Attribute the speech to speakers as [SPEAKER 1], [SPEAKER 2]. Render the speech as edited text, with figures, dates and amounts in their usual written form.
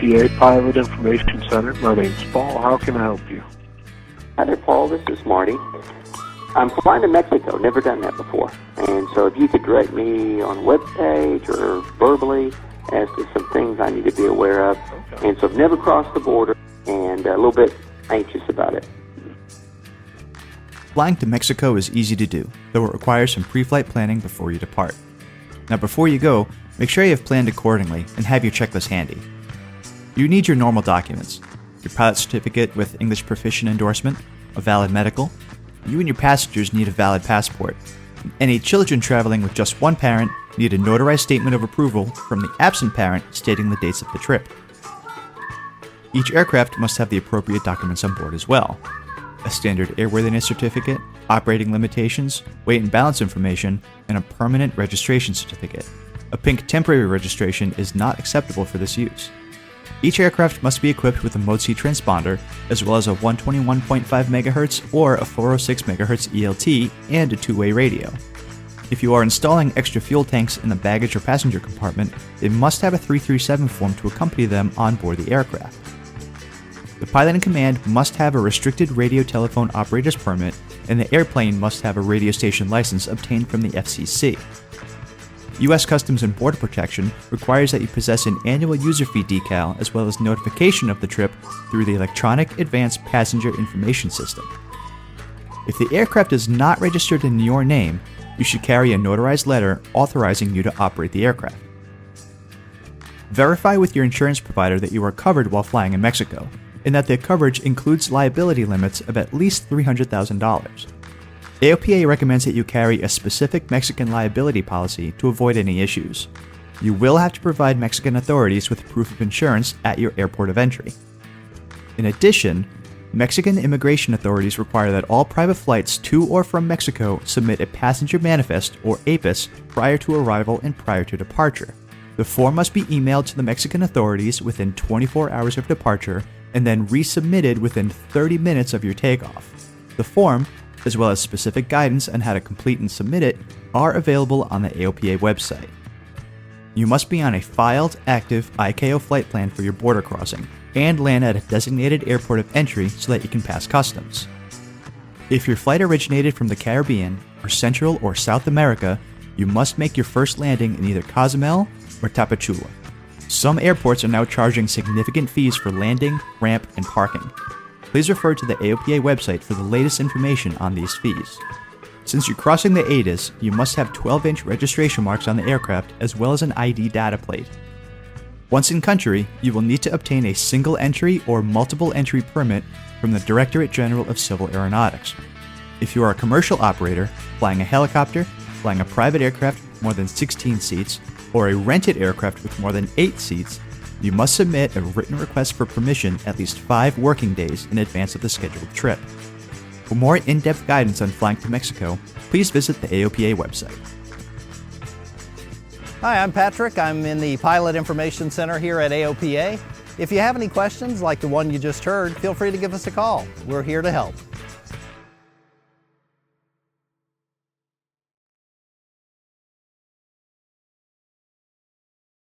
[SPEAKER 1] AOPA Pilot Information Center. My name's Paul. How can I help you?
[SPEAKER 2] Hi there, Paul. This is Marty. I'm flying to Mexico. Never done that before. And so if you could direct me on a webpage or verbally as to some things I need to be aware of. Okay. And so I've never crossed the border and a little bit anxious about it.
[SPEAKER 3] Flying to Mexico is easy to do, though it requires some pre-flight planning before you depart. Now before you go, make sure you have planned accordingly and have your checklist handy. You need your normal documents: your pilot certificate with English Proficient endorsement, a valid medical. You and your passengers need a valid passport. Any children traveling with just one parent need a notarized statement of approval from the absent parent stating the dates of the trip. Each aircraft must have the appropriate documents on board as well: a standard airworthiness certificate, operating limitations, weight and balance information, and a permanent registration certificate. A pink temporary registration is not acceptable for this use. Each aircraft must be equipped with a Mhz transponder, as well as a 121.5 MHz or a 406 MHz ELT and a two-way radio. If you are installing extra fuel tanks in the baggage or passenger compartment, they must have a 337 form to accompany them on board the aircraft. The pilot in command must have a restricted radio telephone operator's permit, and the airplane must have a radio station license obtained from the FCC. U.S. Customs and Border Protection requires that you possess an annual user fee decal as well as notification of the trip through the Electronic Advanced Passenger Information System. If the aircraft is not registered in your name, you should carry a notarized letter authorizing you to operate the aircraft. Verify with your insurance provider that you are covered while flying in Mexico, and that the coverage includes liability limits of at least $300,000. AOPA recommends that you carry a specific Mexican liability policy to avoid any issues. You will have to provide Mexican authorities with proof of insurance at your airport of entry. In addition, Mexican immigration authorities require that all private flights to or from Mexico submit a passenger manifest, or APIS, prior to arrival and prior to departure. The form must be emailed to the Mexican authorities within 24 hours of departure and then resubmitted within 30 minutes of your takeoff. The form, as well as specific guidance on how to complete and submit it, are available on the AOPA website. You must be on a filed, active ICAO flight plan for your border crossing and land at a designated airport of entry so that you can pass customs. If your flight originated from the Caribbean or Central or South America, you must make your first landing in either Cozumel or Tapachula. Some airports are now charging significant fees for landing, ramp, and parking. Please refer to the AOPA website for the latest information on these fees. Since you're crossing the ATIS, you must have 12-inch registration marks on the aircraft as well as an ID data plate. Once in country, you will need to obtain a single entry or multiple entry permit from the Directorate General of Civil Aeronautics. If you are a commercial operator, flying a helicopter, flying a private aircraft with more than 16 seats, or a rented aircraft with more than 8 seats, you must submit a written request for permission at least 5 working days in advance of the scheduled trip. For more in-depth guidance on flying to Mexico, please visit the AOPA website.
[SPEAKER 4] Hi, I'm Patrick. I'm in the Pilot Information Center here at AOPA. If you have any questions like the one you just heard, feel free to give us a call. We're here to help.